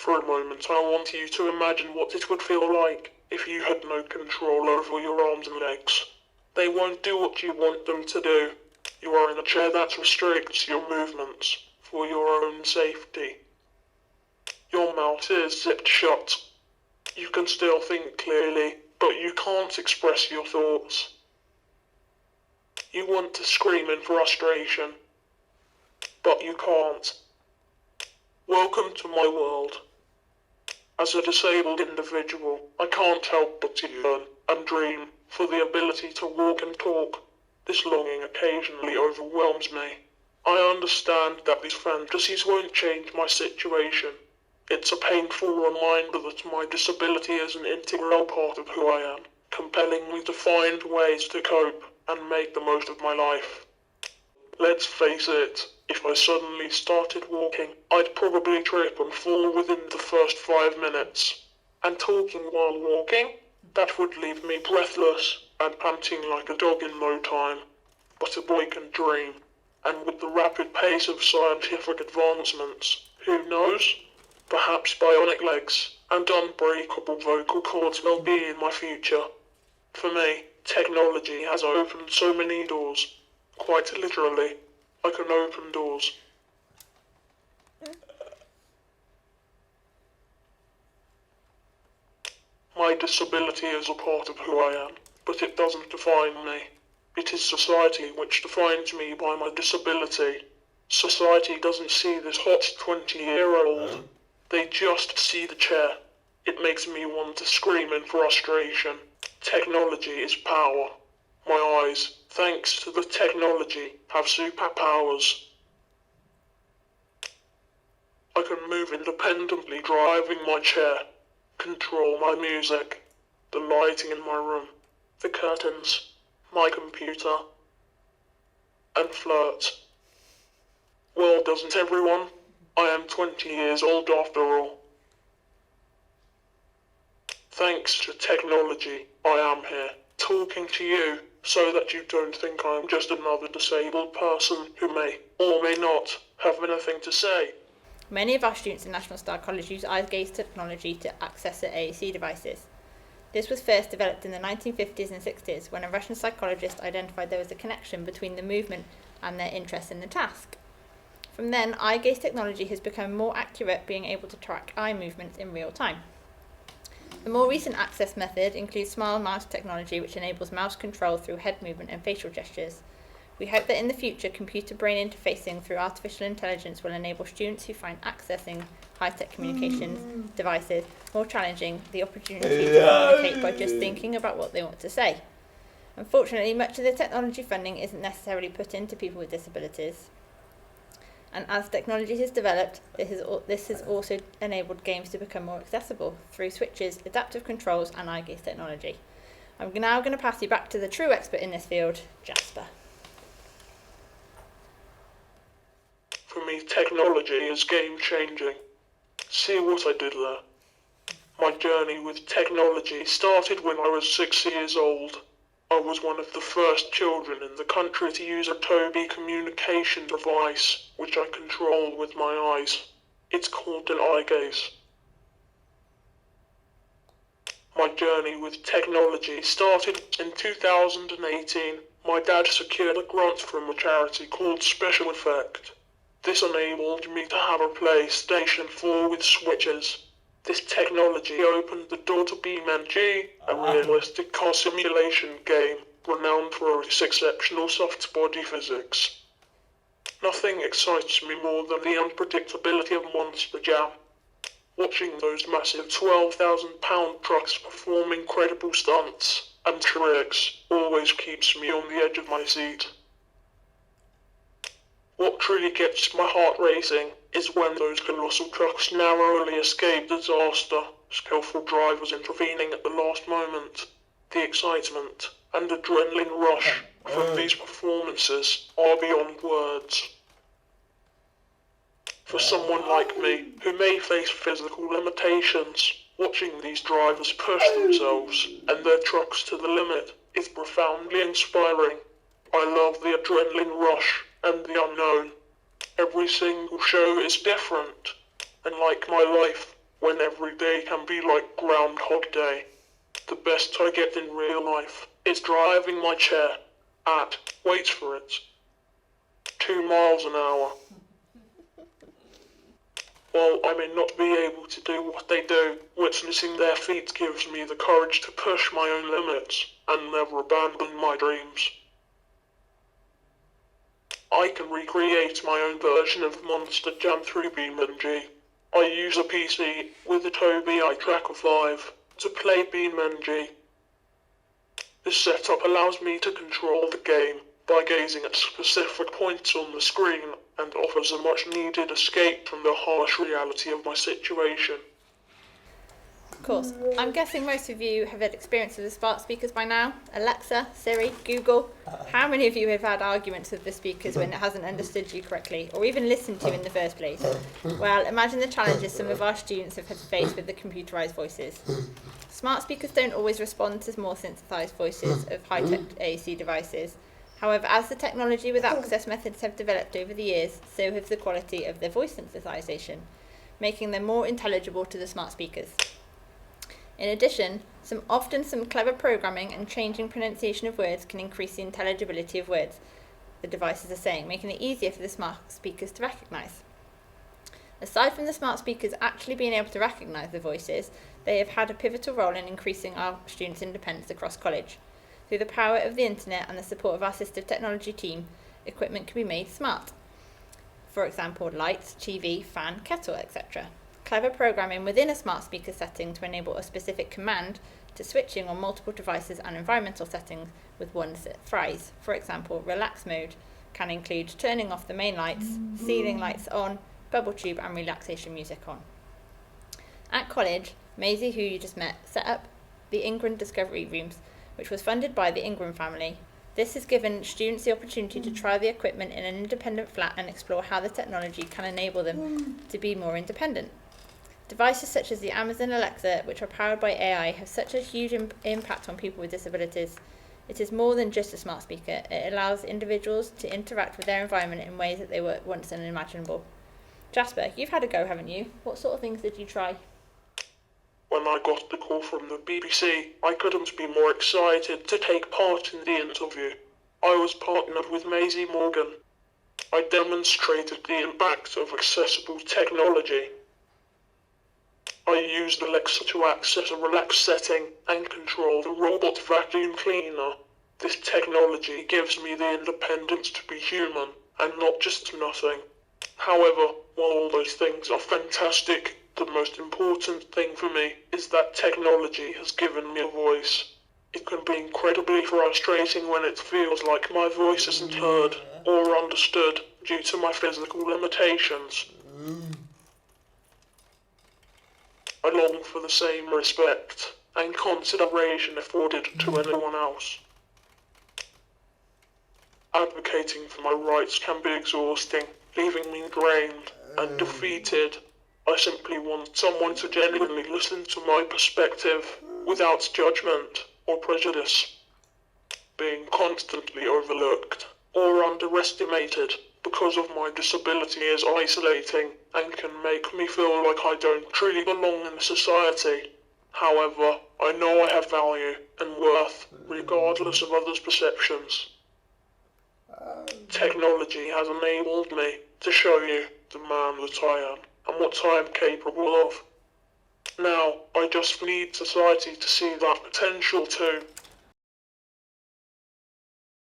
For a moment, I want you to imagine what it would feel like if you had no control over your arms and legs. They won't do what you want them to do. You are in a chair that restricts your movements for your own safety. Your mouth is zipped shut. You can still think clearly, but you can't express your thoughts. You want to scream in frustration, but you can't. Welcome to my world. As a disabled individual, I can't help but yearn and dream for the ability to walk and talk. This longing occasionally overwhelms me. I understand that these fantasies won't change my situation. It's a painful reminder that my disability is an integral part of who I am, compelling me to find ways to cope and make the most of my life. Let's face it, if I suddenly started walking, I'd probably trip and fall within the first 5 minutes. And talking while walking? That would leave me breathless and panting like a dog in no time. But a boy can dream, and with the rapid pace of scientific advancements, who knows? Perhaps bionic legs and unbreakable vocal cords will be in my future. For me, technology has opened so many doors. Quite literally, I can open doors. My disability is a part of who I am, but it doesn't define me. It is society which defines me by my disability. Society doesn't see this hot 20-year-old. They just see the chair. It makes me want to scream in frustration. Technology is power. My eyes, thanks to the technology, have superpowers. I can move independently driving my chair, control my music, the lighting in my room, the curtains, my computer, and flirt. Well, doesn't everyone? I am 20 years old after all. Thanks to technology, I am here, talking to you, so that you don't think I'm just another disabled person who may or may not have anything to say. Many of our students in National Star College use eye gaze technology to access their AAC devices. This was first developed in the 1950s and 60s when a Russian psychologist identified there was a connection between the movement and their interest in the task. From then, eye gaze technology has become more accurate, being able to track eye movements in real time. The more recent access method includes smile mouse technology, which enables mouse control through head movement and facial gestures. We hope that in the future, computer-brain interfacing through artificial intelligence will enable students who find accessing high-tech communications devices more challenging the opportunity to communicate by just thinking about what they want to say. Unfortunately, much of the technology funding isn't necessarily put into people with disabilities. And as technology has developed, this has also enabled games to become more accessible through switches, adaptive controls, and eye gaze technology. I'm now going to pass you back to the true expert in this field, Jaspar. For me, technology is game-changing. See what I did there? My journey with technology started when I was 6 years old. I was one of the first children in the country to use a Tobii communication device, which I control with my eyes. It's called an eye gaze. My journey with technology started in 2018. My dad secured a grant from a charity called Special Effect. This enabled me to have a PlayStation 4 with switches. This technology opened the door to BeamNG, a realistic car simulation game renowned for its exceptional soft body physics. Nothing excites me more than the unpredictability of Monster Jam. Watching those massive 12,000-pound trucks perform incredible stunts and tricks always keeps me on the edge of my seat. What truly gets my heart racing is when those colossal trucks narrowly escape disaster, skillful drivers intervening at the last moment. The excitement and adrenaline rush from these performances are beyond words. For someone like me, who may face physical limitations, watching these drivers push themselves and their trucks to the limit is profoundly inspiring. I love the adrenaline rush and the unknown. Every single show is different, and like my life, when every day can be like Groundhog Day. The best I get in real life is driving my chair at, wait for it, 2 miles an hour. While I may not be able to do what they do, witnessing their feat gives me the courage to push my own limits and never abandon my dreams. I can recreate my own version of Monster Jam through BeamNG. I use a PC with a Tobii Eye Tracker 5 to play BeamNG. This setup allows me to control the game by gazing at specific points on the screen and offers a much needed escape from the harsh reality of my situation. Of course, I'm guessing most of you have had experience with the smart speakers by now. Alexa, Siri, Google. How many of you have had arguments with the speakers when it hasn't understood you correctly, or even listened to you in the first place? Well, imagine the challenges some of our students have had to face with the computerised voices. Smart speakers don't always respond to more synthesised voices of high-tech AAC devices. However, as the technology with access methods have developed over the years, so have the quality of their voice synthesization, making them more intelligible to the smart speakers. In addition, some clever programming and changing pronunciation of words can increase the intelligibility of words the devices are saying, making it easier for the smart speakers to recognise. Aside from the smart speakers actually being able to recognise the voices, they have had a pivotal role in increasing our students' independence across college. Through the power of the internet and the support of our assistive technology team, equipment can be made smart. For example, lights, TV, fan, kettle, etc. Clever programming within a smart speaker setting to enable a specific command to switching on multiple devices and environmental settings with one phrase. For example, relax mode can include turning off the main lights, ceiling lights on, bubble tube and relaxation music on. At college, Maisie, who you just met, set up the Ingram Discovery Rooms, which was funded by the Ingram family. This has given students the opportunity to try the equipment in an independent flat and explore how the technology can enable them to be more independent. Devices such as the Amazon Alexa, which are powered by AI, have such a huge impact on people with disabilities. It is more than just a smart speaker. It allows individuals to interact with their environment in ways that they were once unimaginable. Jasper, you've had a go, haven't you? What sort of things did you try? When I got the call from the BBC, I couldn't be more excited to take part in the interview. I was partnered with Maisie Morgan. I demonstrated the impact of accessible technology. I used Alexa to access a relaxed setting and control the robot vacuum cleaner. This technology gives me the independence to be human and not just nothing. However, while all those things are fantastic, the most important thing for me is that technology has given me a voice. It can be incredibly frustrating when it feels like my voice isn't heard or understood due to my physical limitations. I long for the same respect and consideration afforded to anyone else. Advocating for my rights can be exhausting, leaving me drained and defeated. I simply want someone to genuinely listen to my perspective without judgment or prejudice. Being constantly overlooked or underestimated because of my disability is isolating and can make me feel like I don't truly belong in society. However, I know I have value and worth regardless of others' perceptions. Technology has enabled me to show you the man that I am and what I am capable of. Now, I just need society to see that potential too.